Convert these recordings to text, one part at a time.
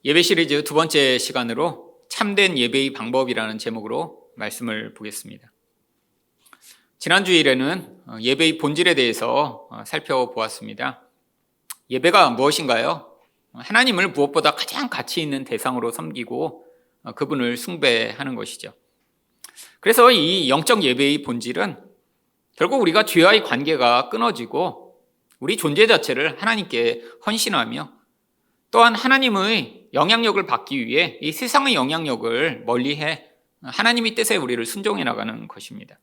예배 시리즈 두 번째 시간으로 참된 예배의 방법이라는 제목으로 말씀을 보겠습니다. 지난 주일에는 예배의 본질에 대해서 살펴보았습니다. 예배가 무엇인가요? 하나님을 무엇보다 가장 가치 있는 대상으로 섬기고 그분을 숭배하는 것이죠. 그래서 이 영적 예배의 본질은 결국 우리가 죄와의 관계가 끊어지고 우리 존재 자체를 하나님께 헌신하며 또한 하나님의 영향력을 받기 위해 이 세상의 영향력을 멀리해 하나님의 뜻에 우리를 순종해 나가는 것입니다.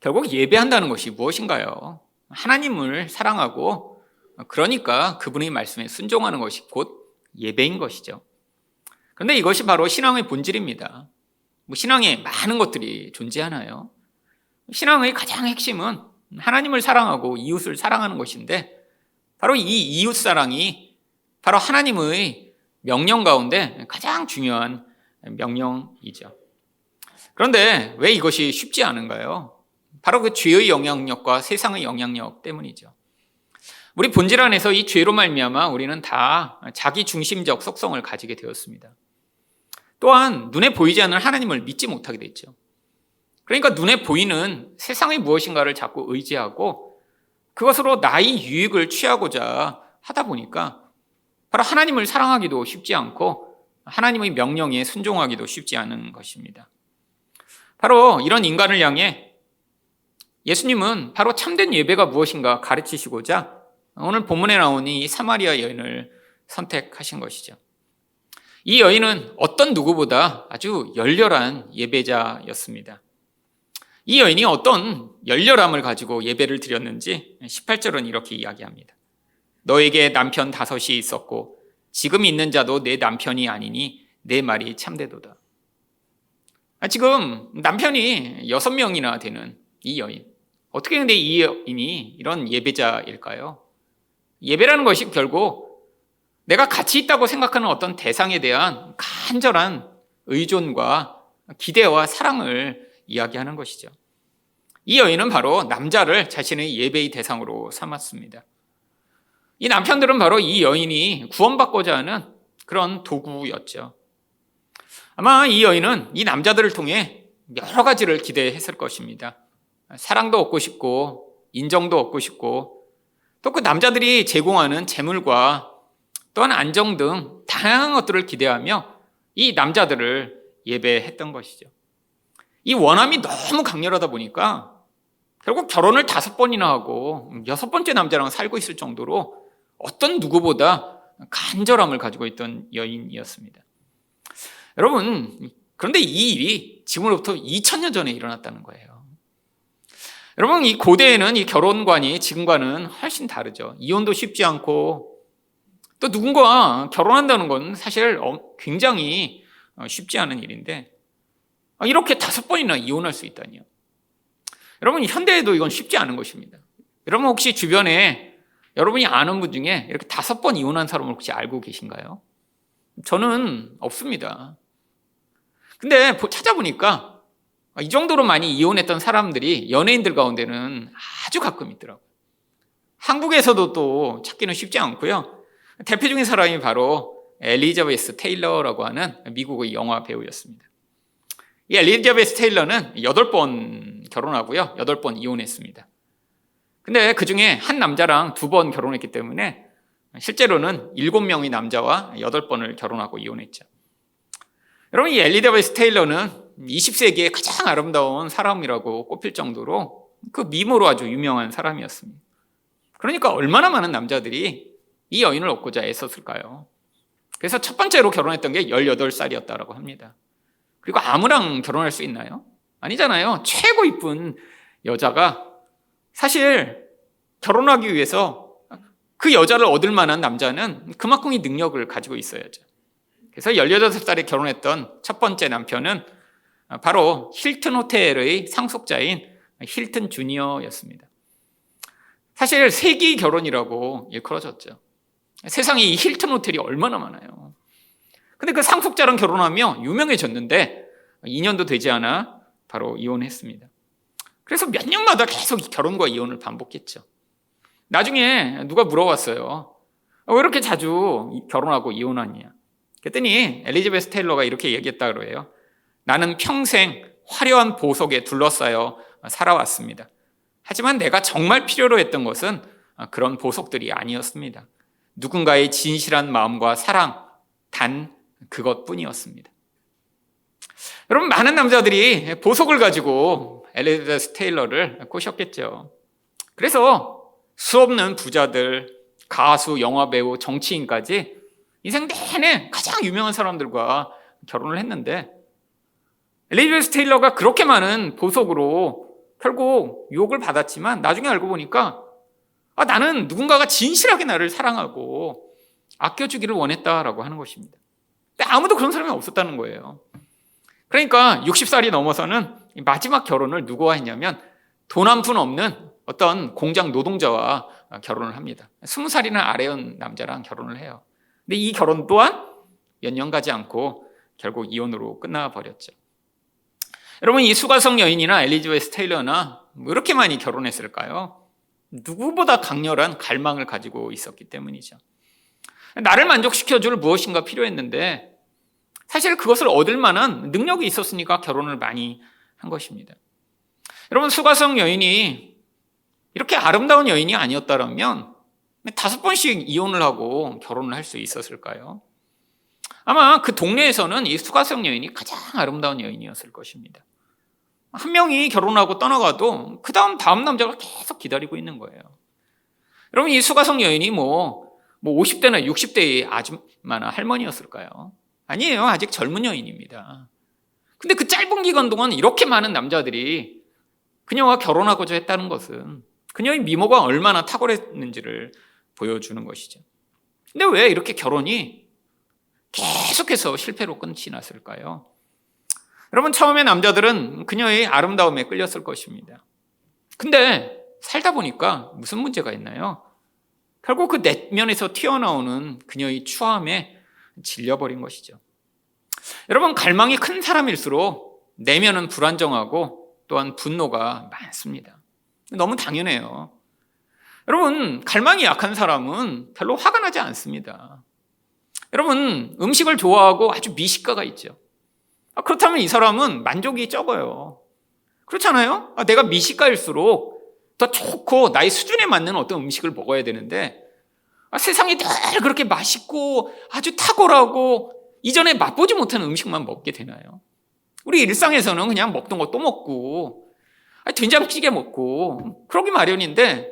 결국 예배한다는 것이 무엇인가요? 하나님을 사랑하고 그러니까 그분의 말씀에 순종하는 것이 곧 예배인 것이죠. 그런데 이것이 바로 신앙의 본질입니다. 신앙에 많은 것들이 존재하나요? 신앙의 가장 핵심은 하나님을 사랑하고 이웃을 사랑하는 것인데 바로 이 이웃 사랑이 바로 하나님의 명령 가운데 가장 중요한 명령이죠. 그런데 왜 이것이 쉽지 않은가요? 바로 그 죄의 영향력과 세상의 영향력 때문이죠. 우리 본질 안에서 이 죄로 말미암아 우리는 다 자기 중심적 속성을 가지게 되었습니다. 또한 눈에 보이지 않는 하나님을 믿지 못하게 됐죠. 그러니까 눈에 보이는 세상의 무엇인가를 자꾸 의지하고 그것으로 나의 유익을 취하고자 하다 보니까 바로 하나님을 사랑하기도 쉽지 않고 하나님의 명령에 순종하기도 쉽지 않은 것입니다. 바로 이런 인간을 향해 예수님은 바로 참된 예배가 무엇인가 가르치시고자 오늘 본문에 나온 이 사마리아 여인을 선택하신 것이죠. 이 여인은 어떤 누구보다 아주 열렬한 예배자였습니다. 이 여인이 어떤 열렬함을 가지고 예배를 드렸는지 18절은 이렇게 이야기합니다. 너에게 남편 5이 있었고 지금 있는 자도 내 남편이 아니니 내 말이 참되도다. 지금 남편이 6명이나 되는 이 여인. 어떻게 근데 이 여인이 이런 예배자일까요? 예배라는 것이 결국 내가 가치 있다고 생각하는 어떤 대상에 대한 간절한 의존과 기대와 사랑을 이야기하는 것이죠. 이 여인은 바로 남자를 자신의 예배의 대상으로 삼았습니다. 이 남편들은 바로 이 여인이 구원받고자 하는 그런 도구였죠. 아마 이 여인은 이 남자들을 통해 여러 가지를 기대했을 것입니다. 사랑도 얻고 싶고 인정도 얻고 싶고 또 그 남자들이 제공하는 재물과 또한 안정 등 다양한 것들을 기대하며 이 남자들을 예배했던 것이죠. 이 원함이 너무 강렬하다 보니까 결국 결혼을 5번이나 하고 6번째 남자랑 살고 있을 정도로 어떤 누구보다 간절함을 가지고 있던 여인이었습니다. 여러분, 그런데 이 일이 지금으로부터 2000년 전에 일어났다는 거예요. 여러분, 이 고대에는 이 결혼관이 지금과는 훨씬 다르죠. 이혼도 쉽지 않고 또 누군가와 결혼한다는 건 사실 굉장히 쉽지 않은 일인데 이렇게 5번이나 이혼할 수 있다니요. 여러분, 현대에도 이건 쉽지 않은 것입니다. 여러분 혹시 주변에 여러분이 아는 분 중에 이렇게 5번 이혼한 사람을 혹시 알고 계신가요? 저는 없습니다. 근데 찾아보니까 이 정도로 많이 이혼했던 사람들이 연예인들 가운데는 아주 가끔 있더라고요. 한국에서도 또 찾기는 쉽지 않고요. 대표적인 사람이 바로 엘리자베스 테일러라고 하는 미국의 영화 배우였습니다. 이 엘리자베스 테일러는 8번 결혼하고요. 8번 이혼했습니다. 근데 그 중에 한 남자랑 2번 결혼했기 때문에 실제로는 7명의 남자와 8번을 결혼하고 이혼했죠. 여러분, 이 엘리자베스 테일러는 20세기의 가장 아름다운 사람이라고 꼽힐 정도로 그 미모로 아주 유명한 사람이었습니다. 그러니까 얼마나 많은 남자들이 이 여인을 얻고자 애썼을까요? 그래서 첫 번째로 결혼했던 게 18살이었다고 합니다. 그리고 아무랑 결혼할 수 있나요? 아니잖아요. 최고 이쁜 여자가 사실 결혼하기 위해서 그 여자를 얻을 만한 남자는 그만큼의 능력을 가지고 있어야죠. 그래서 18살에 결혼했던 첫 번째 남편은 바로 힐튼 호텔의 상속자인 힐튼 주니어였습니다. 사실 세기 결혼이라고 일컬어졌죠. 세상에 이 힐튼 호텔이 얼마나 많아요. 근데 그 상속자랑 결혼하며 유명해졌는데 2년도 되지 않아 바로 이혼했습니다. 그래서 몇 년마다 계속 결혼과 이혼을 반복했죠. 나중에 누가 물어봤어요. 왜 이렇게 자주 결혼하고 이혼하냐? 그랬더니 엘리자베스 테일러가 이렇게 얘기했다고 해요. 나는 평생 화려한 보석에 둘러싸여 살아왔습니다. 하지만 내가 정말 필요로 했던 것은 그런 보석들이 아니었습니다. 누군가의 진실한 마음과 사랑, 단 그것뿐이었습니다. 여러분, 많은 남자들이 보석을 가지고 엘리자베스 테일러를 꼬셨겠죠. 그래서 수없는 부자들, 가수, 영화배우, 정치인까지 인생 내내 가장 유명한 사람들과 결혼을 했는데, 엘리자베스 테일러가 그렇게 많은 보석으로 결국 유혹을 받았지만 나중에 알고 보니까 나는 누군가가 진실하게 나를 사랑하고 아껴주기를 원했다라고 하는 것입니다. 근데 아무도 그런 사람이 없었다는 거예요. 그러니까 60살이 넘어서는 마지막 결혼을 누구와 했냐면 돈 한 푼 없는 어떤 공장 노동자와 결혼을 합니다. 20살이나 아래인 남자랑 결혼을 해요. 근데 이 결혼 또한 몇 년 가지 않고 결국 이혼으로 끝나버렸죠. 여러분, 이 수가성 여인이나 엘리자베스 테일러나 왜 이렇게 많이 결혼했을까요? 누구보다 강렬한 갈망을 가지고 있었기 때문이죠. 나를 만족시켜줄 무엇인가 필요했는데 사실 그것을 얻을 만한 능력이 있었으니까 결혼을 많이 한 것입니다. 여러분, 수가성 여인이 이렇게 아름다운 여인이 아니었다면 5번씩 이혼을 하고 결혼을 할 수 있었을까요? 아마 그 동네에서는 이 수가성 여인이 가장 아름다운 여인이었을 것입니다. 한 명이 결혼하고 떠나가도 그 다음 남자가 계속 기다리고 있는 거예요. 여러분, 이 수가성 여인이 50대나 60대의 아줌마나 할머니였을까요? 아니에요. 아직 젊은 여인입니다. 근데 그 짧은 기간 동안 이렇게 많은 남자들이 그녀와 결혼하고자 했다는 것은 그녀의 미모가 얼마나 탁월했는지를 보여주는 것이죠. 근데 왜 이렇게 결혼이 계속해서 실패로 끝이 났을까요? 여러분, 처음에 남자들은 그녀의 아름다움에 끌렸을 것입니다. 근데 살다 보니까 무슨 문제가 있나요? 결국 그 내면에서 튀어나오는 그녀의 추함에 질려버린 것이죠. 여러분, 갈망이 큰 사람일수록 내면은 불안정하고 또한 분노가 많습니다. 너무 당연해요. 여러분, 갈망이 약한 사람은 별로 화가 나지 않습니다. 여러분, 음식을 좋아하고 아주 미식가가 있죠. 그렇다면 이 사람은 만족이 적어요. 그렇잖아요? 내가 미식가일수록 더 좋고 나의 수준에 맞는 어떤 음식을 먹어야 되는데 세상이 늘 그렇게 맛있고 아주 탁월하고 이전에 맛보지 못한 음식만 먹게 되나요? 우리 일상에서는 그냥 먹던 거 또 먹고 된장찌개 먹고 그러기 마련인데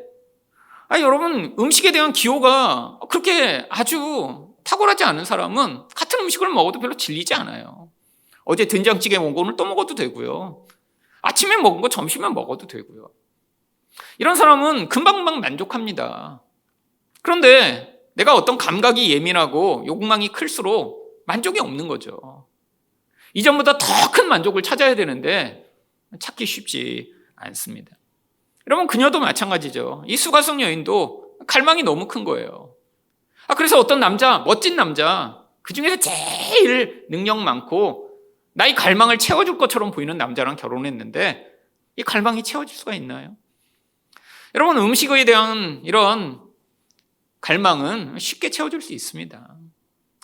여러분, 음식에 대한 기호가 그렇게 아주 탁월하지 않은 사람은 같은 음식을 먹어도 별로 질리지 않아요. 어제 된장찌개 먹은 거 오늘 또 먹어도 되고요. 아침에 먹은 거 점심에 먹어도 되고요. 이런 사람은 금방금방 만족합니다. 그런데 내가 어떤 감각이 예민하고 욕망이 클수록 만족이 없는 거죠. 이전보다 더 큰 만족을 찾아야 되는데 찾기 쉽지 않습니다. 여러분, 그녀도 마찬가지죠. 이 수가성 여인도 갈망이 너무 큰 거예요. 그래서 어떤 남자, 멋진 남자, 그중에서 제일 능력 많고 나의 갈망을 채워줄 것처럼 보이는 남자랑 결혼했는데 이 갈망이 채워질 수가 있나요? 여러분, 음식에 대한 이런 갈망은 쉽게 채워줄 수 있습니다.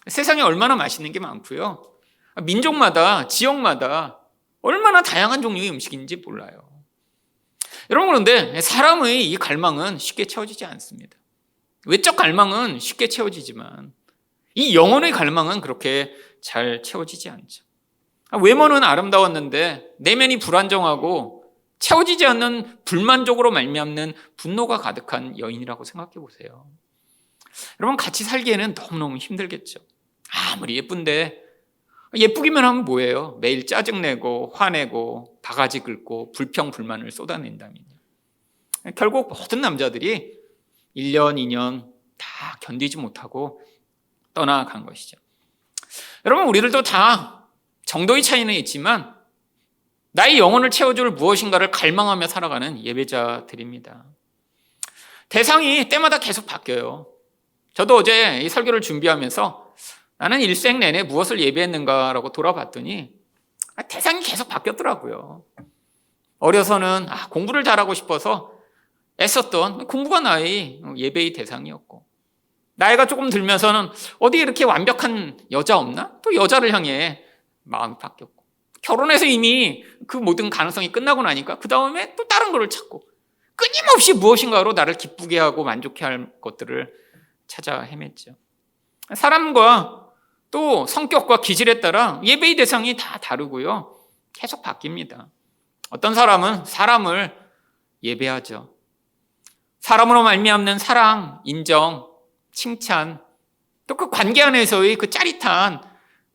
세상에 얼마나 맛있는 게 많고요. 민족마다, 지역마다 얼마나 다양한 종류의 음식인지 몰라요. 여러분, 그런데 사람의 이 갈망은 쉽게 채워지지 않습니다. 외적 갈망은 쉽게 채워지지만 이 영혼의 갈망은 그렇게 잘 채워지지 않죠. 외모는 아름다웠는데 내면이 불안정하고 채워지지 않는 불만족으로 말미암는 분노가 가득한 여인이라고 생각해 보세요. 여러분, 같이 살기에는 너무너무 힘들겠죠. 아무리 예쁜데 예쁘기만 하면 뭐예요? 매일 짜증내고 화내고 바가지 긁고 불평불만을 쏟아낸다면요. 결국 모든 남자들이 1년, 2년 다 견디지 못하고 떠나간 것이죠. 여러분, 우리들도 다 정도의 차이는 있지만 나의 영혼을 채워줄 무엇인가를 갈망하며 살아가는 예배자들입니다. 대상이 때마다 계속 바뀌어요. 저도 어제 이 설교를 준비하면서 나는 일생 내내 무엇을 예배했는가라고 돌아봤더니 대상이 계속 바뀌었더라고요. 어려서는 공부를 잘하고 싶어서 애썼던 공부가 나의 예배의 대상이었고, 나이가 조금 들면서는 어디 이렇게 완벽한 여자 없나? 또 여자를 향해 마음이 바뀌었고, 결혼해서 이미 그 모든 가능성이 끝나고 나니까 그 다음에 또 다른 거를 찾고, 끊임없이 무엇인가로 나를 기쁘게 하고 만족해 할 것들을 찾아 헤맸죠. 사람과 또 성격과 기질에 따라 예배의 대상이 다 다르고요, 계속 바뀝니다. 어떤 사람은 사람을 예배하죠. 사람으로 말미암는 사랑, 인정, 칭찬, 또 그 관계 안에서의 그 짜릿한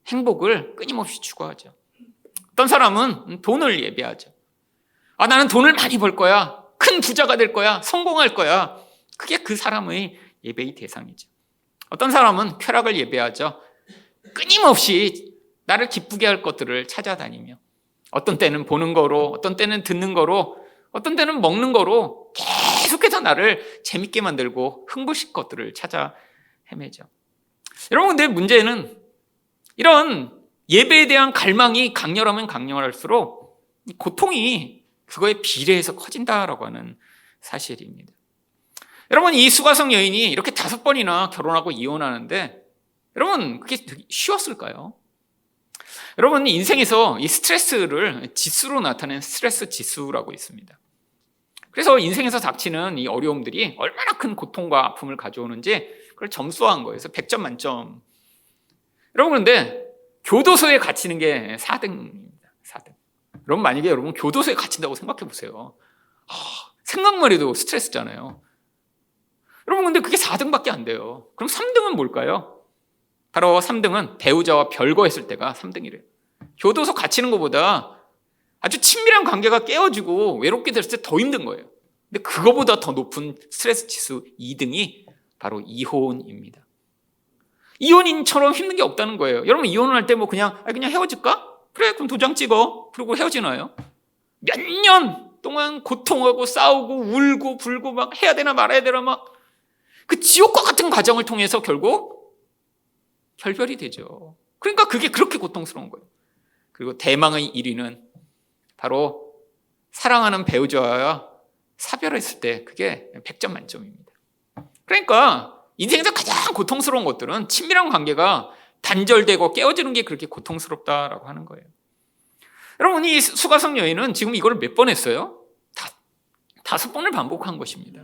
행복을 끊임없이 추구하죠. 어떤 사람은 돈을 예배하죠. 나는 돈을 많이 벌 거야, 큰 부자가 될 거야, 성공할 거야. 그게 그 사람의 예배의 대상이죠. 어떤 사람은 쾌락을 예배하죠. 끊임없이 나를 기쁘게 할 것들을 찾아다니며, 어떤 때는 보는 거로, 어떤 때는 듣는 거로, 어떤 때는 먹는 거로 계속해서 나를 재밌게 만들고 흥분시킬 것들을 찾아 헤매죠. 여러분, 근데 문제는 이런 예배에 대한 갈망이 강렬하면 강렬할수록 고통이 그거에 비례해서 커진다라고 하는 사실입니다. 여러분, 이 수가성 여인이 이렇게 5번이나 결혼하고 이혼하는데, 여러분, 그게 되게 쉬웠을까요? 여러분, 인생에서 이 스트레스를 지수로 나타낸 스트레스 지수라고 있습니다. 그래서 인생에서 닥치는 이 어려움들이 얼마나 큰 고통과 아픔을 가져오는지 그걸 점수화한 거예요. 그래서 100점 만점. 여러분, 그런데 교도소에 갇히는 게 4등입니다. 4등. 여러분, 만약에 여러분 교도소에 갇힌다고 생각해 보세요. 생각만 해도 스트레스잖아요. 여러분, 근데 그게 4등밖에 안 돼요. 그럼 3등은 뭘까요? 바로 3등은 배우자와 별거했을 때가 3등이래요. 교도소 갇히는 것보다 아주 친밀한 관계가 깨어지고 외롭게 됐을 때 더 힘든 거예요. 근데 그거보다 더 높은 스트레스 지수 2등이 바로 이혼입니다. 이혼인처럼 힘든 게 없다는 거예요. 여러분, 이혼을 할 때 뭐 그냥 헤어질까? 그래, 그럼 도장 찍어. 그리고 헤어지나요? 몇 년 동안 고통하고 싸우고 울고 불고 막 해야 되나 말아야 되나 막 그 지옥과 같은 과정을 통해서 결국 결별이 되죠. 그러니까 그게 그렇게 고통스러운 거예요. 그리고 대망의 1위는 바로 사랑하는 배우자와 사별했을 때 그게 100점 만점입니다. 그러니까 인생에서 가장 고통스러운 것들은 친밀한 관계가 단절되고 깨어지는 게 그렇게 고통스럽다라고 하는 거예요. 여러분, 이 수가성 여인은 지금 이걸 몇 번 했어요? 5번을 반복한 것입니다.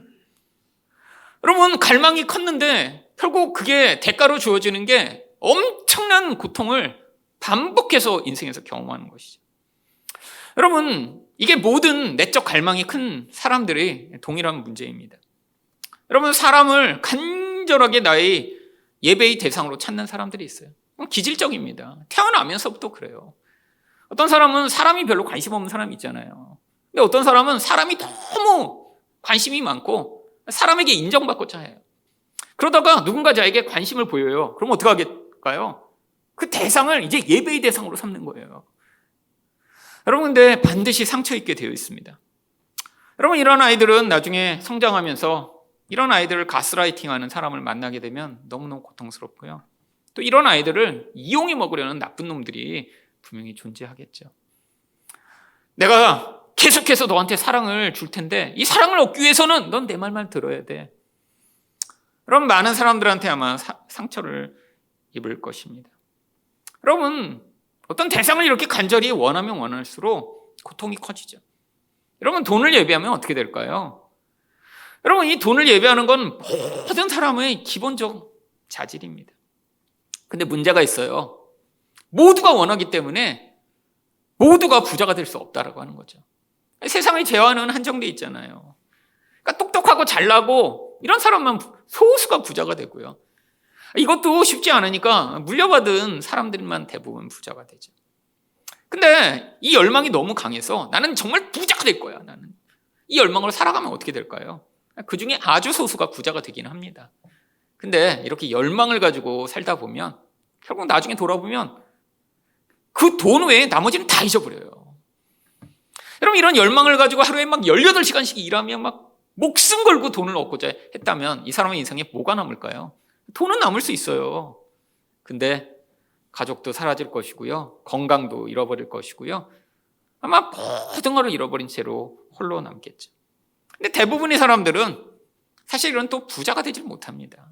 여러분, 갈망이 컸는데 결국 그게 대가로 주어지는 게 엄청난 고통을 반복해서 인생에서 경험하는 것이죠. 여러분, 이게 모든 내적 갈망이 큰 사람들의 동일한 문제입니다. 여러분, 사람을 간절하게 나의 예배의 대상으로 찾는 사람들이 있어요. 기질적입니다. 태어나면서부터 그래요. 어떤 사람은 사람이 별로 관심 없는 사람이 있잖아요. 근데 어떤 사람은 사람이 너무 관심이 많고 사람에게 인정받고자 해요. 그러다가 누군가 자에게 관심을 보여요. 그럼 어떻게 하겠까요? 그 대상을 이제 예배의 대상으로 삼는 거예요. 여러분, 근데 반드시 상처 입게 되어 있습니다. 여러분, 이런 아이들은 나중에 성장하면서 이런 아이들을 가스라이팅하는 사람을 만나게 되면 너무너무 고통스럽고요. 또 이런 아이들을 이용해 먹으려는 나쁜 놈들이 분명히 존재하겠죠. 내가 계속해서 너한테 사랑을 줄 텐데 이 사랑을 얻기 위해서는 넌 내 말만 들어야 돼. 그럼 많은 사람들한테 아마 상처를 입을 것입니다. 여러분, 어떤 대상을 이렇게 간절히 원하면 원할수록 고통이 커지죠. 여러분, 돈을 예배하면 어떻게 될까요? 여러분, 이 돈을 예배하는 건 모든 사람의 기본적 자질입니다. 근데 문제가 있어요. 모두가 원하기 때문에 모두가 부자가 될 수 없다라고 하는 거죠. 세상의 재화는 한정돼 있잖아요. 그러니까 똑똑하고 잘나고 이런 사람만 소수가 부자가 되고요. 이것도 쉽지 않으니까 물려받은 사람들만 대부분 부자가 되죠. 근데 이 열망이 너무 강해서 나는 정말 부자가 될 거야. 나는 이 열망으로 살아가면 어떻게 될까요? 그중에 아주 소수가 부자가 되긴 합니다. 근데 이렇게 열망을 가지고 살다 보면 결국 나중에 돌아보면 그 돈 외에 나머지는 다 잊어버려요. 여러분, 이런 열망을 가지고 하루에 막 18시간씩 일하며 막 목숨 걸고 돈을 얻고자 했다면 이 사람의 인생에 뭐가 남을까요? 돈은 남을 수 있어요. 근데 가족도 사라질 것이고요. 건강도 잃어버릴 것이고요. 아마 모든 걸 잃어버린 채로 홀로 남겠죠. 근데 대부분의 사람들은 사실은 또 부자가 되질 못합니다.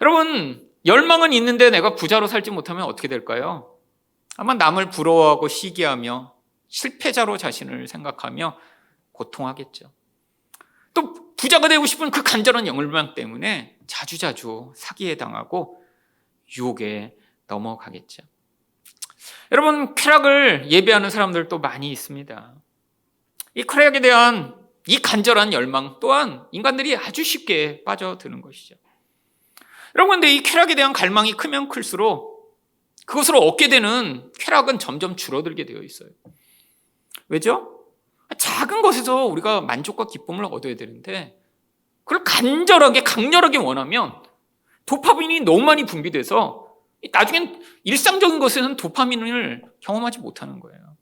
여러분, 열망은 있는데 내가 부자로 살지 못하면 어떻게 될까요? 아마 남을 부러워하고 시기하며 실패자로 자신을 생각하며 고통하겠죠. 또 부자가 되고 싶은 그 간절한 열망 때문에 자주자주 사기에 당하고 유혹에 넘어가겠죠. 여러분, 쾌락을 예배하는 사람들도 많이 있습니다. 이 쾌락에 대한 이 간절한 열망 또한 인간들이 아주 쉽게 빠져드는 것이죠. 여러분, 근데 이 쾌락에 대한 갈망이 크면 클수록 그것으로 얻게 되는 쾌락은 점점 줄어들게 되어 있어요. 왜죠? 작은 것에서 우리가 만족과 기쁨을 얻어야 되는데 그걸 간절하게 강렬하게 원하면 도파민이 너무 많이 분비돼서 나중엔 일상적인 것에는 도파민을 경험하지 못하는 거예요.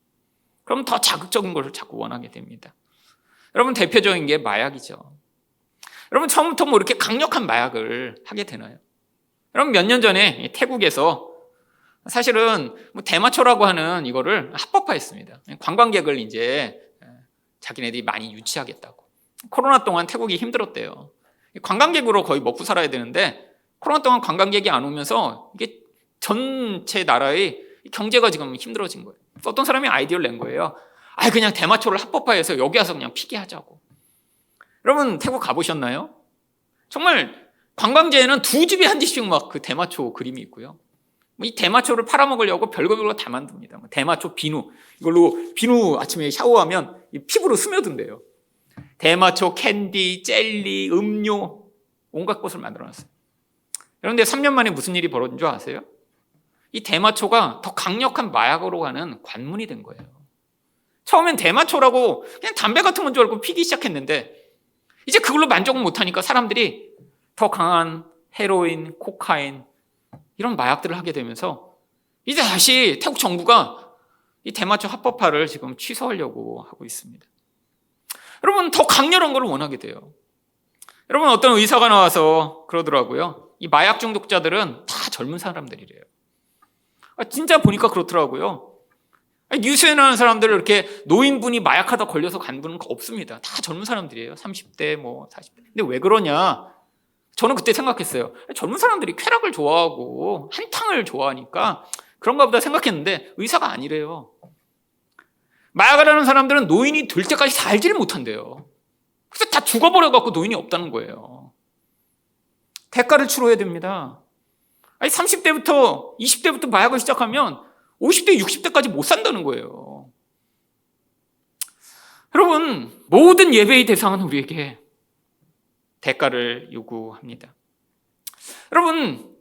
그럼 더 자극적인 것을 자꾸 원하게 됩니다. 여러분, 대표적인 게 마약이죠. 여러분, 처음부터 뭐 이렇게 강력한 마약을 하게 되나요? 여러분, 몇 년 전에 태국에서 사실은 뭐 대마초라고 하는 이거를 합법화했습니다. 관광객을 이제 자기네들이 많이 유치하겠다고. 코로나 동안 태국이 힘들었대요. 관광객으로 거의 먹고 살아야 되는데 코로나 동안 관광객이 안 오면서 이게 전체 나라의 경제가 지금 힘들어진 거예요. 어떤 사람이 아이디어를 낸 거예요. 그냥 대마초를 합법화해서 여기 와서 그냥 피게 하자고. 여러분, 태국 가보셨나요? 정말 관광지에는 두 집에 한 집씩 막 그 대마초 그림이 있고요. 이 대마초를 팔아먹으려고 별거 다 만듭니다. 대마초 비누, 이걸로 비누 아침에 샤워하면 피부로 스며든대요. 대마초 캔디, 젤리, 음료, 온갖 것을 만들어놨어요. 그런데 3년 만에 무슨 일이 벌어진 줄 아세요? 이 대마초가 더 강력한 마약으로 가는 관문이 된 거예요. 처음엔 대마초라고 그냥 담배 같은 건 줄 알고 피기 시작했는데 이제 그걸로 만족은 못하니까 사람들이 더 강한 헤로인, 코카인 이런 마약들을 하게 되면서 이제 다시 태국 정부가 이 대마초 합법화를 지금 취소하려고 하고 있습니다. 여러분, 더 강렬한 걸 원하게 돼요. 여러분, 어떤 의사가 나와서 그러더라고요. 이 마약 중독자들은 다 젊은 사람들이래요. 진짜 보니까 그렇더라고요. 뉴스에 나오는 사람들은 이렇게 노인분이 마약하다 걸려서 간 분은 없습니다. 다 젊은 사람들이에요. 30대, 40대. 근데 왜 그러냐? 저는 그때 생각했어요. 젊은 사람들이 쾌락을 좋아하고 한탕을 좋아하니까 그런가 보다 생각했는데 의사가 아니래요. 마약을 하는 사람들은 노인이 될 때까지 살지를 못한대요. 그래서 다 죽어버려갖고 노인이 없다는 거예요. 대가를 치러야 됩니다. 30대부터 20대부터 마약을 시작하면 50대, 60대까지 못 산다는 거예요. 여러분, 모든 예배의 대상은 우리에게 대가를 요구합니다. 여러분,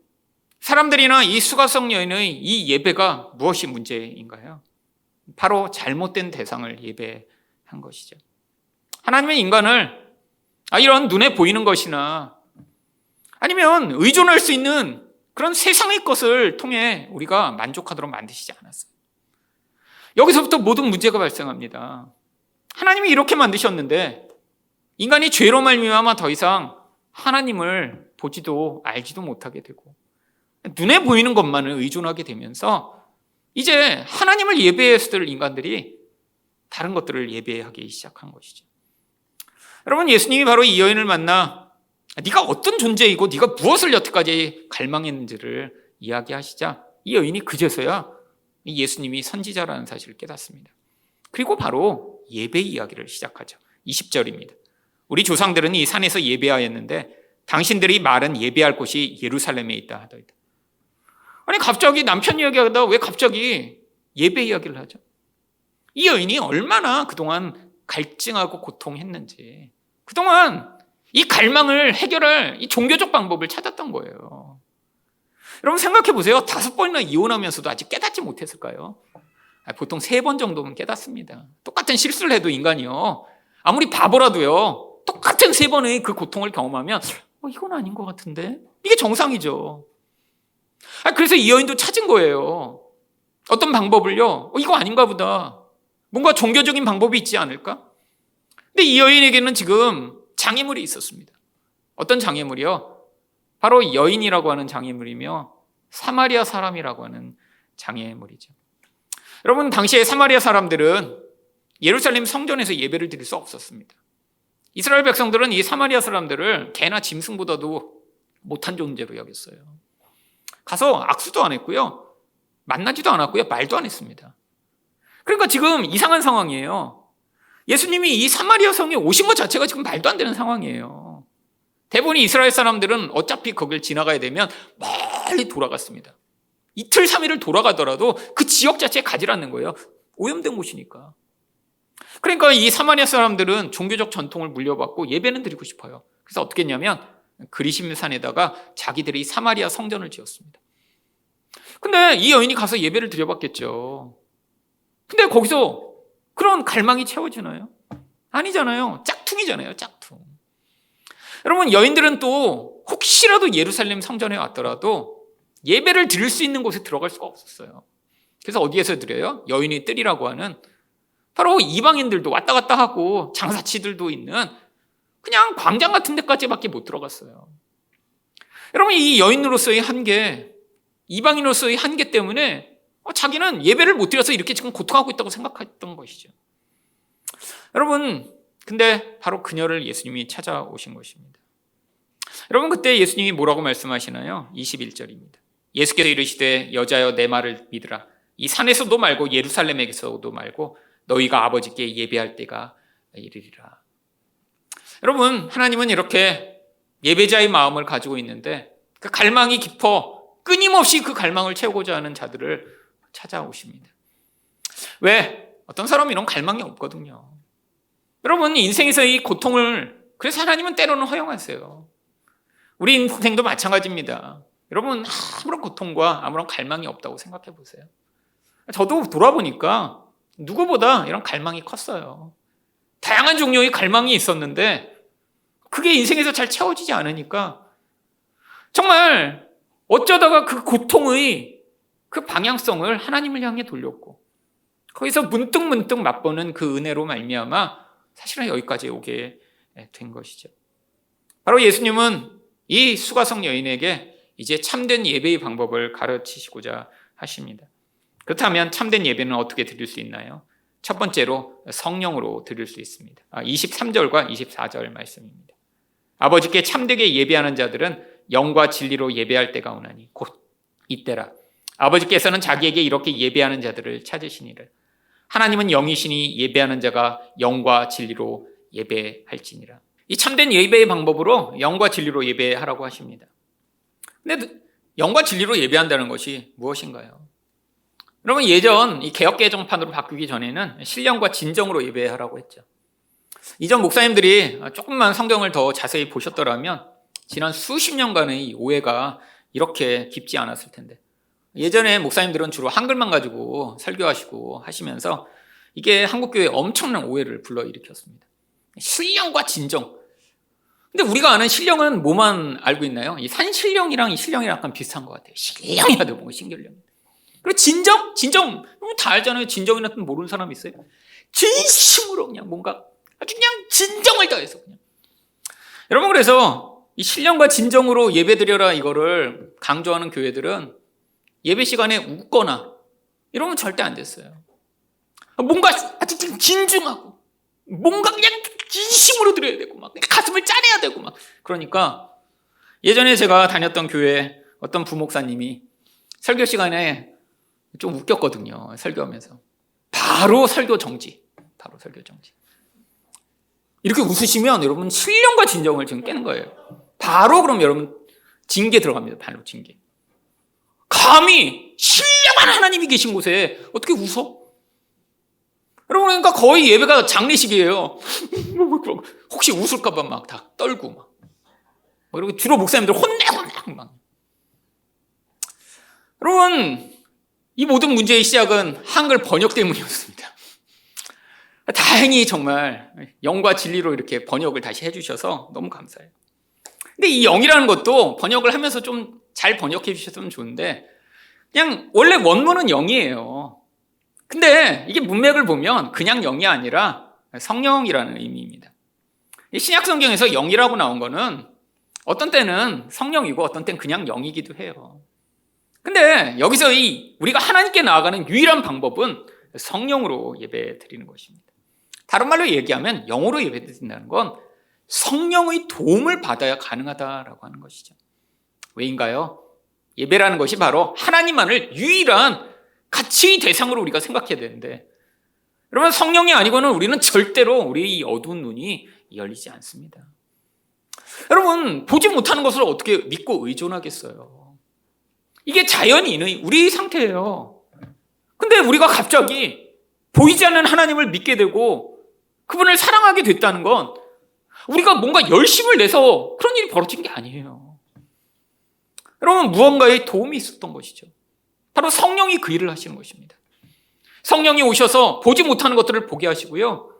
사람들이나 이 수가성 여인의 이 예배가 무엇이 문제인가요? 바로 잘못된 대상을 예배한 것이죠. 하나님은 인간을 이런 눈에 보이는 것이나 아니면 의존할 수 있는 그런 세상의 것을 통해 우리가 만족하도록 만드시지 않았어요. 여기서부터 모든 문제가 발생합니다. 하나님이 이렇게 만드셨는데 인간이 죄로 말미암아 더 이상 하나님을 보지도 알지도 못하게 되고 눈에 보이는 것만을 의존하게 되면서 이제 하나님을 예배했을 인간들이 다른 것들을 예배하기 시작한 것이죠. 여러분, 예수님이 바로 이 여인을 만나 네가 어떤 존재이고 네가 무엇을 여태까지 갈망했는지를 이야기하시자 이 여인이 그제서야 예수님이 선지자라는 사실을 깨닫습니다. 그리고 바로 예배 이야기를 시작하죠. 20절입니다. 우리 조상들은 이 산에서 예배하였는데 당신들이 말은 예배할 곳이 예루살렘에 있다 하더이다. 아니, 갑자기 남편 이야기하다 왜 갑자기 예배 이야기를 하죠? 이 여인이 얼마나 그동안 갈증하고 고통했는지, 그동안 이 갈망을 해결할 이 종교적 방법을 찾았던 거예요. 여러분, 생각해 보세요. 5번이나 이혼하면서도 아직 깨닫지 못했을까요? 보통 3번 정도는 깨닫습니다. 똑같은 실수를 해도 인간이요, 아무리 바보라도요, 똑같은 3번의 그 고통을 경험하면 이건 아닌 것 같은데? 이게 정상이죠. 그래서 이 여인도 찾은 거예요. 어떤 방법을요? 이거 아닌가 보다. 뭔가 종교적인 방법이 있지 않을까? 근데 이 여인에게는 지금 장애물이 있었습니다. 어떤 장애물이요? 바로 여인이라고 하는 장애물이며 사마리아 사람이라고 하는 장애물이죠. 여러분, 당시에 사마리아 사람들은 예루살렘 성전에서 예배를 드릴 수 없었습니다. 이스라엘 백성들은 이 사마리아 사람들을 개나 짐승보다도 못한 존재로 여겼어요. 가서 악수도 안 했고요. 만나지도 않았고요. 말도 안 했습니다. 그러니까 지금 이상한 상황이에요. 예수님이 이 사마리아 성에 오신 것 자체가 지금 말도 안 되는 상황이에요. 대부분의 이스라엘 사람들은 어차피 거길 지나가야 되면 멀리 돌아갔습니다. 이틀, 3일을 돌아가더라도 그 지역 자체에 가지 않는 거예요. 오염된 곳이니까. 그러니까 이 사마리아 사람들은 종교적 전통을 물려받고 예배는 드리고 싶어요. 그래서 어떻게 했냐면 그리심 산에다가 자기들이 사마리아 성전을 지었습니다. 근데 이 여인이 가서 예배를 드려봤겠죠. 근데 거기서 그런 갈망이 채워지나요? 아니잖아요. 짝퉁이잖아요. 짝퉁. 여러분, 여인들은 또 혹시라도 예루살렘 성전에 왔더라도 예배를 드릴 수 있는 곳에 들어갈 수가 없었어요. 그래서 어디에서 드려요? 여인의 뜰이라고 하는 바로 이방인들도 왔다 갔다 하고 장사치들도 있는 그냥 광장 같은 데까지밖에 못 들어갔어요. 여러분, 이 여인으로서의 한계, 이방인으로서의 한계 때문에 자기는 예배를 못 드려서 이렇게 지금 고통하고 있다고 생각했던 것이죠. 여러분, 근데 바로 그녀를 예수님이 찾아오신 것입니다. 여러분, 그때 예수님이 뭐라고 말씀하시나요? 21절입니다. 예수께서 이르시되 여자여 내 말을 믿으라. 이 산에서도 말고 예루살렘에서도 말고 너희가 아버지께 예배할 때가 이르리라. 여러분, 하나님은 이렇게 예배자의 마음을 가지고 있는데 그 갈망이 깊어 끊임없이 그 갈망을 채우고자 하는 자들을 찾아오십니다. 왜? 어떤 사람은 이런 갈망이 없거든요. 여러분, 인생에서 이 고통을 그래서 하나님은 때로는 허용하세요. 우리 인생도 마찬가지입니다. 여러분, 아무런 고통과 아무런 갈망이 없다고 생각해 보세요. 저도 돌아보니까 누구보다 이런 갈망이 컸어요. 다양한 종류의 갈망이 있었는데 그게 인생에서 잘 채워지지 않으니까 정말 어쩌다가 그 고통의 그 방향성을 하나님을 향해 돌렸고 거기서 문득 맛보는 그 은혜로 말미암아 사실은 여기까지 오게 된 것이죠. 바로 예수님은 이 수가성 여인에게 이제 참된 예배의 방법을 가르치시고자 하십니다. 그렇다면 참된 예배는 어떻게 드릴 수 있나요? 첫 번째로 성령으로 드릴 수 있습니다. 23절과 24절 말씀입니다. 아버지께 참되게 예배하는 자들은 영과 진리로 예배할 때가 오나니 곧 이때라. 아버지께서는 자기에게 이렇게 예배하는 자들을 찾으시니라. 하나님은 영이시니 예배하는 자가 영과 진리로 예배할지니라. 이 참된 예배의 방법으로 영과 진리로 예배하라고 하십니다. 근데 영과 진리로 예배한다는 것이 무엇인가요? 여러분, 예전 이 개혁개정판으로 바뀌기 전에는 신령과 진정으로 예배하라고 했죠. 이전 목사님들이 조금만 성경을 더 자세히 보셨더라면 지난 수십 년간의 이 오해가 이렇게 깊지 않았을 텐데, 예전에 목사님들은 주로 한글만 가지고 설교하시고 하시면서 이게 한국교회에 엄청난 오해를 불러일으켰습니다. 신령과 진정. 근데 우리가 아는 신령은 뭐만 알고 있나요? 이 산신령이랑 이 신령이랑 약간 비슷한 것 같아요. 신령이라 되고 신결령. 그리고 진정? 진정 다 알잖아요. 진정이나 뜻 모르는 사람 있어요? 진심으로 그냥 뭔가 아주 그냥 진정을 다해서 그냥. 여러분, 그래서 이 신령과 진정으로 예배드려라 이거를 강조하는 교회들은 예배 시간에 웃거나 이러면 절대 안 됐어요. 뭔가 아주 진중하고 뭔가 그냥 진심으로 드려야 되고 막 가슴을 짜내야 되고 막. 그러니까 예전에 제가 다녔던 교회 어떤 부목사님이 설교 시간에 좀 웃겼거든요. 설교하면서 바로 설교 정지. 이렇게 웃으시면 여러분 신령과 진정을 지금 깨는 거예요. 바로 그럼 여러분 징계 들어갑니다. 바로 징계. 감히 신령한 하나님이 계신 곳에 어떻게 웃어? 여러분, 그러니까 거의 예배가 장례식이에요. 혹시 웃을까봐 막 다 떨고 막. 그리고 주로 목사님들 혼내고 막. 여러분, 이 모든 문제의 시작은 한글 번역 때문이었습니다. 다행히 정말 영과 진리로 이렇게 번역을 다시 해주셔서 너무 감사해요. 근데 이 영이라는 것도 번역을 하면서 좀 잘 번역해 주셨으면 좋은데 그냥 원래 원문은 영이에요. 근데 이게 문맥을 보면 그냥 영이 아니라 성령이라는 의미입니다. 신약 성경에서 영이라고 나온 거는 어떤 때는 성령이고 어떤 때는 그냥 영이기도 해요. 근데 여기서 우리가 하나님께 나아가는 유일한 방법은 성령으로 예배 드리는 것입니다. 다른 말로 얘기하면 영으로 예배 드린다는 건 성령의 도움을 받아야 가능하다라고 하는 것이죠. 왜인가요? 예배라는 것이 바로 하나님만을 유일한 가치 대상으로 우리가 생각해야 되는데, 여러분, 성령이 아니고는 우리는 절대로 우리 이 어두운 눈이 열리지 않습니다. 여러분, 보지 못하는 것을 어떻게 믿고 의존하겠어요? 이게 자연인의 우리 상태예요. 근데 우리가 갑자기 보이지 않는 하나님을 믿게 되고 그분을 사랑하게 됐다는 건 우리가 뭔가 열심을 내서 그런 일이 벌어진 게 아니에요. 여러분, 무언가의 도움이 있었던 것이죠. 바로 성령이 그 일을 하시는 것입니다. 성령이 오셔서 보지 못하는 것들을 보게 하시고요,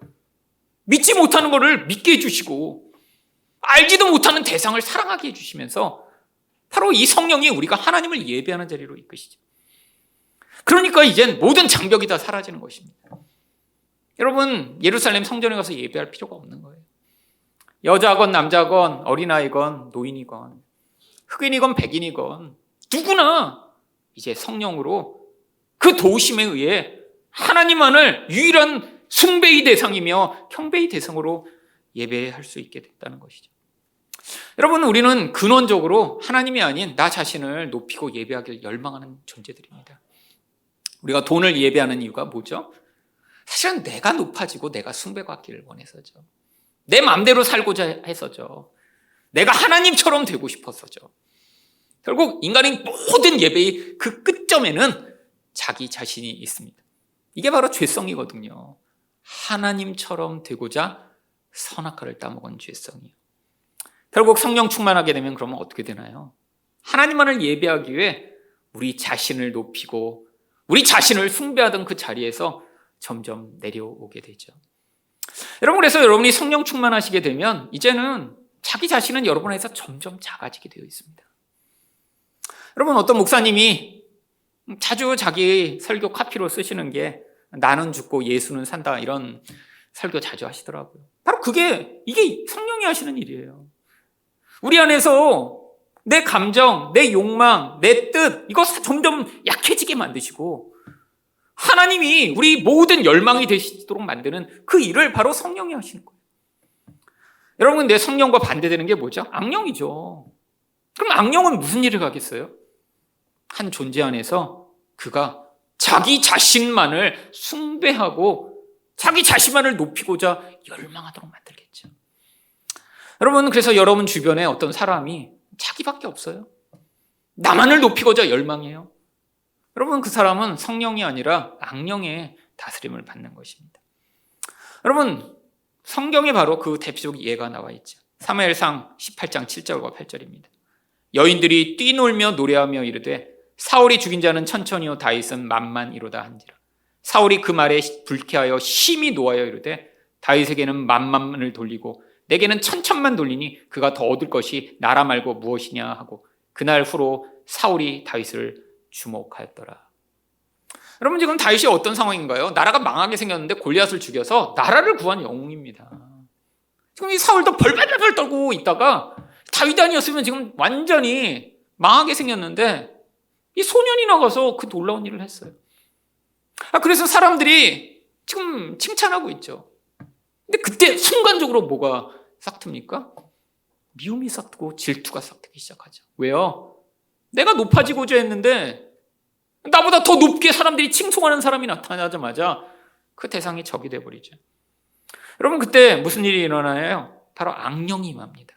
믿지 못하는 것을 믿게 해주시고, 알지도 못하는 대상을 사랑하게 해주시면서 바로 이 성령이 우리가 하나님을 예배하는 자리로 이끄시죠. 그러니까 이젠 모든 장벽이 다 사라지는 것입니다. 여러분, 예루살렘 성전에 가서 예배할 필요가 없는 거예요. 여자건 남자건 어린아이건 노인이건 흑인이건 백인이건 누구나 이제 성령으로 그 도우심에 의해 하나님만을 유일한 숭배의 대상이며 경배의 대상으로 예배할 수 있게 됐다는 것이죠. 여러분, 우리는 근원적으로 하나님이 아닌 나 자신을 높이고 예배하길 열망하는 존재들입니다. 우리가 돈을 예배하는 이유가 뭐죠? 사실은 내가 높아지고 내가 숭배받기를 원해서죠. 내 마음대로 살고자 해서죠. 내가 하나님처럼 되고 싶어서죠. 결국 인간의 모든 예배의 그 끝점에는 자기 자신이 있습니다. 이게 바로 죄성이거든요. 하나님처럼 되고자 선악과를 따먹은 죄성이에요. 결국 성령 충만하게 되면 그러면 어떻게 되나요? 하나님만을 예배하기 위해 우리 자신을 높이고 우리 자신을 숭배하던 그 자리에서 점점 내려오게 되죠. 여러분, 그래서 여러분이 성령 충만하시게 되면 이제는 자기 자신은 여러분 안에서 점점 작아지게 되어 있습니다. 여러분, 어떤 목사님이 자주 자기 설교 카피로 쓰시는 게 나는 죽고 예수는 산다, 이런 설교 자주 하시더라고요. 바로 이게 성령이 하시는 일이에요. 우리 안에서 내 감정, 내 욕망, 내 뜻, 이거 점점 약해지게 만드시고 하나님이 우리 모든 열망이 되시도록 만드는 그 일을 바로 성령이 하시는 거예요. 여러분, 내 성령과 반대되는 게 뭐죠? 악령이죠. 그럼 악령은 무슨 일을 하겠어요? 한 존재 안에서 그가 자기 자신만을 숭배하고 자기 자신만을 높이고자 열망하도록 만들겠죠. 여러분, 그래서 여러분 주변에 어떤 사람이 자기밖에 없어요. 나만을 높이고자 열망해요. 여러분, 그 사람은 성령이 아니라 악령의 다스림을 받는 것입니다. 여러분, 성경에 바로 그 대표적 예가 나와 있죠. 사무엘상 18장 7절과 8절입니다. 여인들이 뛰놀며 노래하며 이르되 사울이 죽인 자는 천천히요 다윗은 만만이로다 한지라. 사울이 그 말에 불쾌하여 심히 노하여 이르되 다윗에게는 만만을 돌리고 내게는 천천만 돌리니 그가 더 얻을 것이 나라 말고 무엇이냐 하고 그날 후로 사울이 다윗을 주목하였더라. 여러분, 지금 다윗이 어떤 상황인가요? 나라가 망하게 생겼는데 골리앗을 죽여서 나라를 구한 영웅입니다. 지금 이 사울도 벌벌벌 떨고 있다가 다윗 아니었으면 지금 완전히 망하게 생겼는데 이 소년이 나가서 그 놀라운 일을 했어요. 그래서 사람들이 지금 칭찬하고 있죠. 근데 그때 순간적으로 뭐가 싹틉니까? 미움이 싹트고 질투가 싹트기 시작하죠. 왜요? 내가 높아지고자 했는데 나보다 더 높게 사람들이 칭송하는 사람이 나타나자마자 그 대상이 적이 돼버리죠. 여러분, 그때 무슨 일이 일어나요? 바로 악령이 임합니다.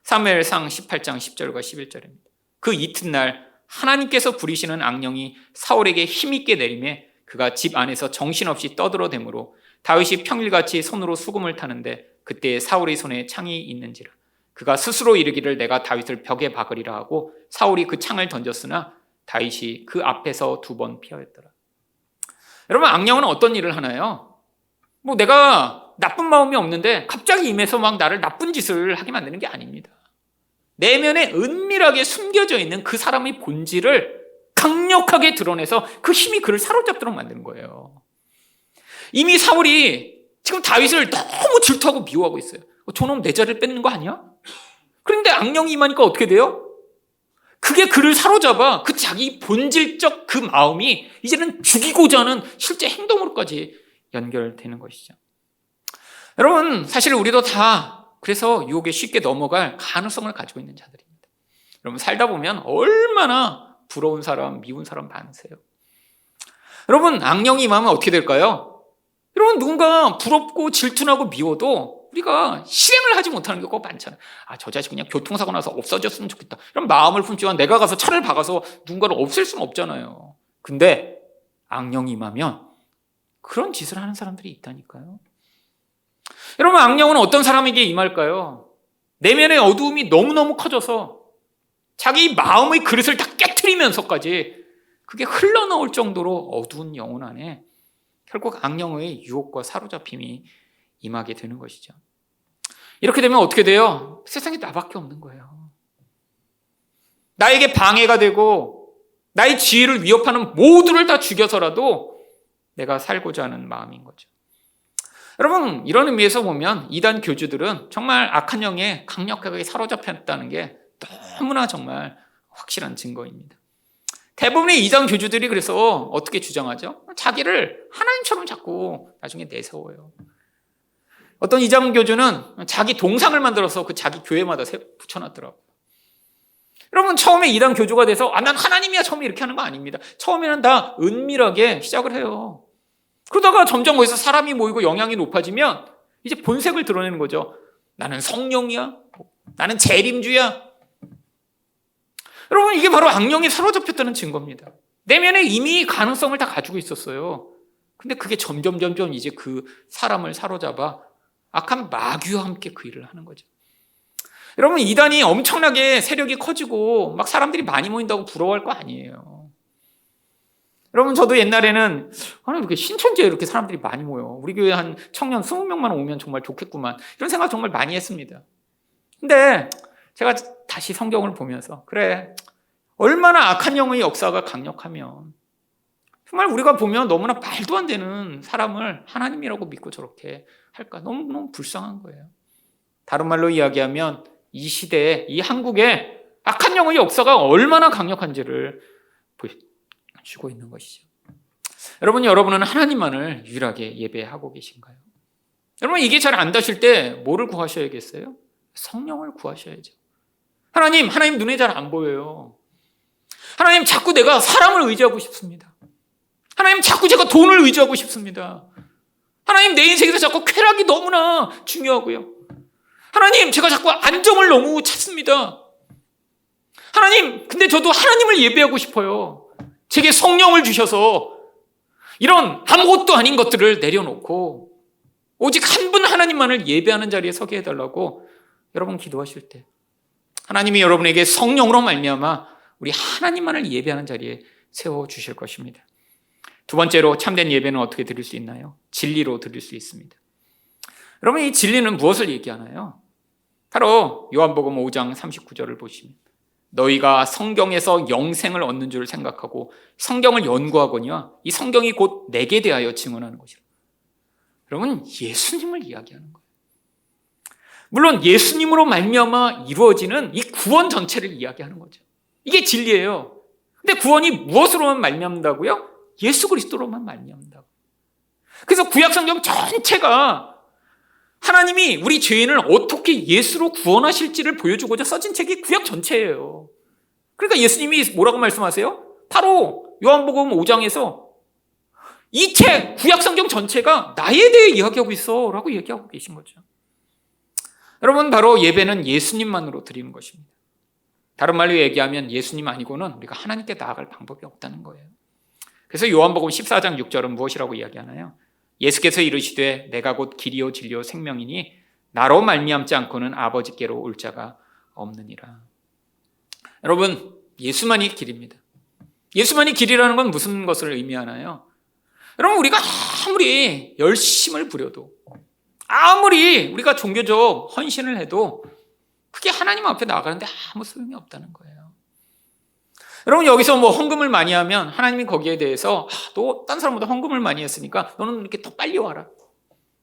사무엘상 18장 10절과 11절입니다. 그 이튿날 하나님께서 부리시는 악령이 사울에게 힘있게 내리매 그가 집 안에서 정신없이 떠들어대므로 다윗이 평일같이 손으로 수금을 타는데 그때 사울의 손에 창이 있는지라. 그가 스스로 이르기를 내가 다윗을 벽에 박으리라 하고 사울이 그 창을 던졌으나 다윗이 그 앞에서 2번 피하였더라. 여러분, 악령은 어떤 일을 하나요? 내가 나쁜 마음이 없는데 갑자기 임해서 막 나를 나쁜 짓을 하게 만드는 게 아닙니다. 내면에 은밀하게 숨겨져 있는 그 사람의 본질을 강력하게 드러내서 그 힘이 그를 사로잡도록 만드는 거예요. 이미 사울이 지금 다윗을 너무 질투하고 미워하고 있어요. 저놈 내 자리를 뺏는 거 아니야? 그런데 악령이 임하니까 어떻게 돼요? 그게 그를 사로잡아 그 자기 본질적 그 마음이 이제는 죽이고자 하는 실제 행동으로까지 연결되는 것이죠. 여러분, 사실 우리도 다 그래서 유혹에 쉽게 넘어갈 가능성을 가지고 있는 자들입니다. 여러분 살다 보면 얼마나 부러운 사람, 미운 사람 많으세요. 여러분 악령이 임하면 어떻게 될까요? 여러분 누군가 부럽고 질투나고 미워도 우리가 실행을 하지 못하는 경우가 많잖아요. 저 자식 그냥 교통사고 나서 없어졌으면 좋겠다. 이런 마음을 품지만 내가 가서 차를 박아서 누군가를 없앨 수는 없잖아요. 근데 악령이 임하면 그런 짓을 하는 사람들이 있다니까요. 여러분 악령은 어떤 사람에게 임할까요? 내면의 어두움이 너무너무 커져서 자기 마음의 그릇을 다 깨트리면서까지 그게 흘러나올 정도로 어두운 영혼 안에 결국 악령의 유혹과 사로잡힘이 임하게 되는 것이죠. 이렇게 되면 어떻게 돼요? 세상에 나밖에 없는 거예요. 나에게 방해가 되고 나의 지혜를 위협하는 모두를 다 죽여서라도 내가 살고자 하는 마음인 거죠. 여러분 이런 의미에서 보면 이단 교주들은 정말 악한 영에 강력하게 사로잡혔다는 게 너무나 정말 확실한 증거입니다. 대부분의 이단 교주들이 그래서 어떻게 주장하죠? 자기를 하나님처럼 자꾸 나중에 내세워요. 어떤 이단 교주는 자기 동상을 만들어서 그 자기 교회마다 붙여놨더라고요. 여러분 처음에 이단 교주가 돼서 난 하나님이야 처음에 이렇게 하는 거 아닙니다. 처음에는 다 은밀하게 시작을 해요. 그러다가 점점 거기서 사람이 모이고 영향이 높아지면 이제 본색을 드러내는 거죠. 나는 성령이야. 나는 재림주야. 여러분 이게 바로 악령이 사로잡혔다는 증거입니다. 내면에 이미 가능성을 다 가지고 있었어요. 근데 그게 점점 이제 그 사람을 사로잡아 악한 마귀와 함께 그 일을 하는 거죠. 여러분 이단이 엄청나게 세력이 커지고 막 사람들이 많이 모인다고 부러워할 거 아니에요. 여러분 저도 옛날에는 이렇게 신천지에 이렇게 사람들이 많이 모여 우리 교회 한 청년 20명만 오면 정말 좋겠구만 이런 생각 정말 많이 했습니다. 근데 제가 다시 성경을 보면서 그래 얼마나 악한 영의 역사가 강력하면 정말 우리가 보면 너무나 말도 안 되는 사람을 하나님이라고 믿고 저렇게 할까 너무너무 불쌍한 거예요. 다른 말로 이야기하면 이 시대에 이 한국에 악한 영의 역사가 얼마나 강력한지를 보여주고 있는 것이죠. 여러분은 하나님만을 유일하게 예배하고 계신가요? 여러분 이게 잘 안 되실 때 뭐를 구하셔야겠어요? 성령을 구하셔야죠. 하나님 눈에 잘 안 보여요. 하나님 자꾸 내가 사람을 의지하고 싶습니다. 하나님 자꾸 제가 돈을 의지하고 싶습니다. 하나님 내 인생에서 자꾸 쾌락이 너무나 중요하고요. 하나님 제가 자꾸 안정을 너무 찾습니다. 하나님 근데 저도 하나님을 예배하고 싶어요. 제게 성령을 주셔서 이런 아무것도 아닌 것들을 내려놓고 오직 한 분 하나님만을 예배하는 자리에 서게 해달라고 여러분 기도하실 때 하나님이 여러분에게 성령으로 말미암아 우리 하나님만을 예배하는 자리에 세워주실 것입니다. 두 번째로 참된 예배는 어떻게 드릴 수 있나요? 진리로 드릴 수 있습니다. 여러분 이 진리는 무엇을 얘기하나요? 바로 요한복음 5장 39절을 보시면 너희가 성경에서 영생을 얻는 줄 생각하고 성경을 연구하거니와 이 성경이 곧 내게 대하여 증언하는 것이라. 여러분 예수님을 이야기하는 거예요. 물론 예수님으로 말미암아 이루어지는 이 구원 전체를 이야기하는 거죠. 이게 진리예요. 근데 구원이 무엇으로만 말미암는다고요? 예수 그리스도로만 말미암는다고. 그래서 구약 성경 전체가 하나님이 우리 죄인을 어떻게 예수로 구원하실지를 보여주고자 써진 책이 구약 전체예요. 그러니까 예수님이 뭐라고 말씀하세요? 바로 요한복음 5장에서 이 책, 구약 성경 전체가 나에 대해 이야기하고 있어 라고 얘기하고 계신 거죠. 여러분 바로 예배는 예수님만으로 드리는 것입니다. 다른 말로 얘기하면 예수님 아니고는 우리가 하나님께 나아갈 방법이 없다는 거예요. 그래서 요한복음 14장 6절은 무엇이라고 이야기하나요? 예수께서 이르시되 내가 곧 길이요 진리요 생명이니 나로 말미암지 않고는 아버지께로 올 자가 없느니라. 여러분 예수만이 길입니다. 예수만이 길이라는 건 무슨 것을 의미하나요? 여러분 우리가 아무리 열심을 부려도 아무리 우리가 종교적 헌신을 해도 그게 하나님 앞에 나아가는데 아무 소용이 없다는 거예요. 여러분 여기서 뭐 헌금을 많이 하면 하나님이 거기에 대해서 너 딴 사람보다 헌금을 많이 했으니까 너는 이렇게 더 빨리 와라.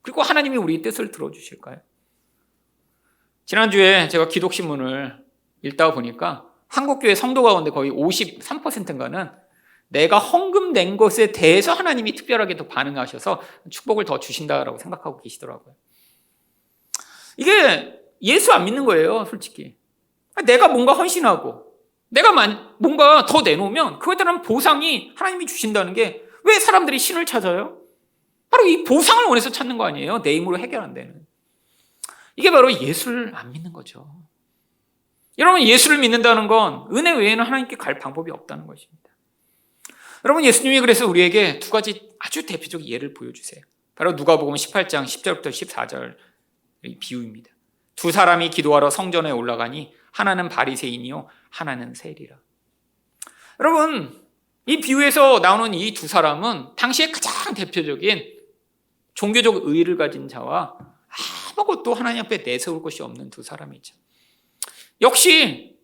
그리고 하나님이 우리 뜻을 들어주실까요? 지난주에 제가 기독신문을 읽다 보니까 한국교회 성도 가운데 거의 53%인가는 내가 헌금 낸 것에 대해서 하나님이 특별하게 더 반응하셔서 축복을 더 주신다라고 생각하고 계시더라고요. 이게 예수 안 믿는 거예요, 솔직히. 내가 뭔가 헌신하고 내가 뭔가 더 내놓으면 그거에 따른 보상이 하나님이 주신다는 게 왜 사람들이 신을 찾아요? 바로 이 보상을 원해서 찾는 거 아니에요? 내 힘으로 해결 안 되는. 이게 바로 예수를 안 믿는 거죠. 여러분, 예수를 믿는다는 건 은혜 외에는 하나님께 갈 방법이 없다는 것입니다. 여러분, 예수님이 그래서 우리에게 두 가지 아주 대표적 예를 보여주세요. 바로 누가복음 18장 10절부터 14절 비유입니다. 두 사람이 기도하러 성전에 올라가니 하나는 바리새인이요 하나는 세리라. 여러분, 이 비유에서 나오는 이 두 사람은 당시에 가장 대표적인 종교적 의의를 가진 자와 아무것도 하나님 앞에 내세울 것이 없는 두 사람이죠. 역시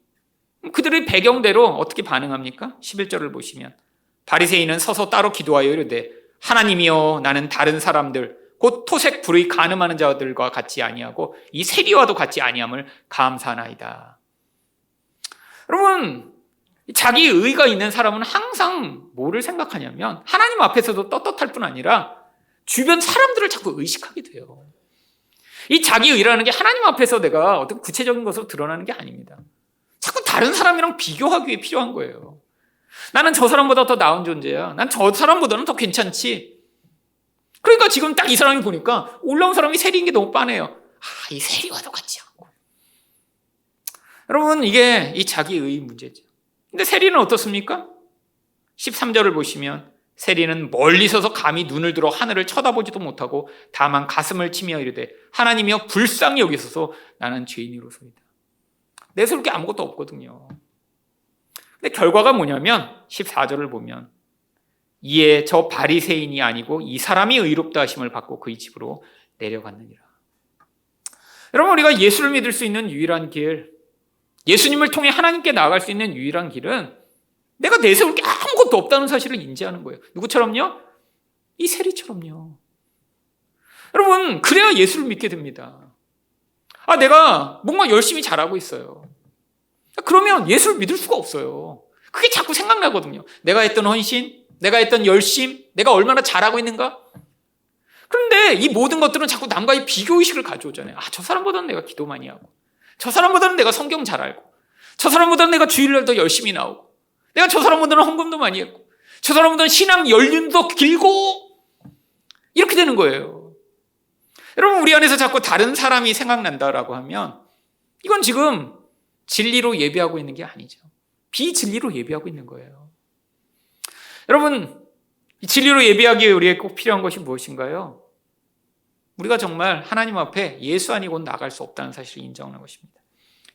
그들의 배경대로 어떻게 반응합니까? 11절을 보시면 바리새인은 서서 따로 기도하여 이르되 하나님이여 나는 다른 사람들 곧 토색 불의 간음하는 자들과 같이 아니하고 이 세리와도 같이 아니함을 감사하나이다. 여러분, 자기 의가 있는 사람은 항상 뭐를 생각하냐면 하나님 앞에서도 떳떳할 뿐 아니라 주변 사람들을 자꾸 의식하게 돼요. 이 자기 의라는 게 하나님 앞에서 내가 어떤 구체적인 것으로 드러나는 게 아닙니다. 자꾸 다른 사람이랑 비교하기 위해 필요한 거예요. 나는 저 사람보다 더 나은 존재야. 난 저 사람보다는 더 괜찮지. 그러니까 지금 딱 이 사람이 보니까 올라온 사람이 세리인 게 너무 빤해요. 이 세리와도 같지 않고. 여러분, 이게 이 자기의 문제죠. 근데 세리는 어떻습니까? 13절을 보시면 세리는 멀리 서서 감히 눈을 들어 하늘을 쳐다보지도 못하고 다만 가슴을 치며 이르되 하나님이여 불쌍히 여기소서 나는 죄인이로소이다. 내세울 게 아무것도 없거든요. 근데 결과가 뭐냐면 14절을 보면 이에 저 바리새인이 아니고 이 사람이 의롭다 하심을 받고 그의 집으로 내려갔느니라. 여러분, 우리가 예수를 믿을 수 있는 유일한 길, 예수님을 통해 하나님께 나아갈 수 있는 유일한 길은 내가 내세울 게 아무것도 없다는 사실을 인지하는 거예요. 누구처럼요? 이 세리처럼요. 여러분, 그래야 예수를 믿게 됩니다. 내가 뭔가 열심히 잘하고 있어요. 그러면 예수를 믿을 수가 없어요. 그게 자꾸 생각나거든요. 내가 했던 헌신, 내가 했던 열심, 내가 얼마나 잘하고 있는가? 그런데 이 모든 것들은 자꾸 남과의 비교의식을 가져오잖아요. 저 사람보다는 내가 기도 많이 하고, 저 사람보다는 내가 성경 잘 알고, 저 사람보다는 내가 주일날 더 열심히 나오고, 내가 저 사람보다는 헌금도 많이 했고, 저 사람보다는 신앙 연륜도 길고, 이렇게 되는 거예요. 여러분, 우리 안에서 자꾸 다른 사람이 생각난다라고 하면 이건 지금 진리로 예배하고 있는 게 아니죠. 비진리로 예배하고 있는 거예요. 여러분, 진리로 예배하기 위해 우리에게 꼭 필요한 것이 무엇인가요? 우리가 정말 하나님 앞에 예수 아니고는 나갈 수 없다는 사실을 인정하는 것입니다.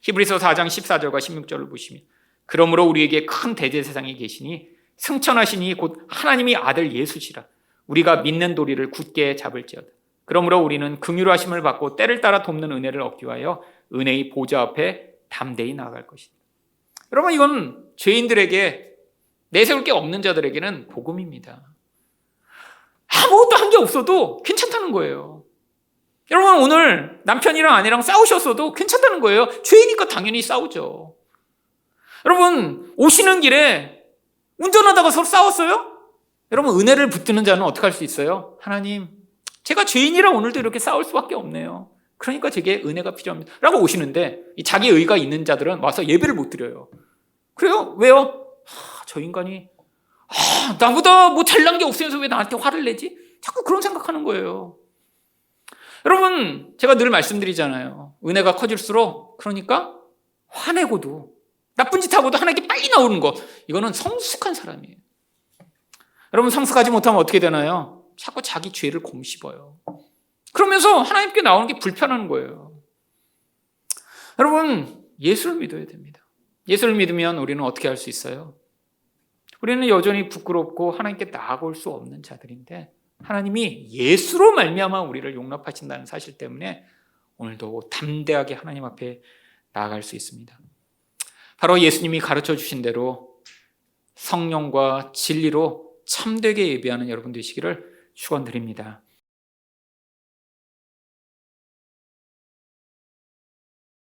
히브리서 4장 14절과 16절을 보시면 그러므로 우리에게 큰 대제사장이 계시니 승천하시니 곧 하나님이 아들 예수시라. 우리가 믿는 도리를 굳게 잡을지어다. 그러므로 우리는 긍휼하심을 받고 때를 따라 돕는 은혜를 얻기 위하여 은혜의 보좌 앞에 담대히 나아갈 것이다. 여러분, 이건 죄인들에게, 내세울 게 없는 자들에게는 복음입니다. 아무것도 한 게 없어도 괜찮다는 거예요. 여러분, 오늘 남편이랑 아내랑 싸우셨어도 괜찮다는 거예요. 죄이니까 당연히 싸우죠. 여러분, 오시는 길에 운전하다가 서로 싸웠어요? 여러분, 은혜를 붙드는 자는 어떻게 할 수 있어요? 하나님, 제가 죄인이라 오늘도 이렇게 싸울 수밖에 없네요. 그러니까 제게 은혜가 필요합니다. 라고 오시는데 이 자기 의가 있는 자들은 와서 예배를 못 드려요. 그래요? 왜요? 저 인간이 나보다 뭐 잘난 게 없으면서 왜 나한테 화를 내지? 자꾸 그런 생각하는 거예요. 여러분, 제가 늘 말씀드리잖아요. 은혜가 커질수록, 그러니까 화내고도 나쁜 짓 하고도 하나님께 빨리 나오는 거, 이거는 성숙한 사람이에요. 여러분, 성숙하지 못하면 어떻게 되나요? 자꾸 자기 죄를 곰씹어요. 그러면서 하나님께 나오는 게 불편한 거예요. 여러분, 예수를 믿어야 됩니다. 예수를 믿으면 우리는 어떻게 할 수 있어요? 우리는 여전히 부끄럽고 하나님께 나아갈 수 없는 자들인데 하나님이 예수로 말미암아 우리를 용납하신다는 사실 때문에 오늘도 담대하게 하나님 앞에 나아갈 수 있습니다. 바로 예수님이 가르쳐 주신 대로 성령과 진리로 참되게 예배하는 여러분 되시기를 축원드립니다.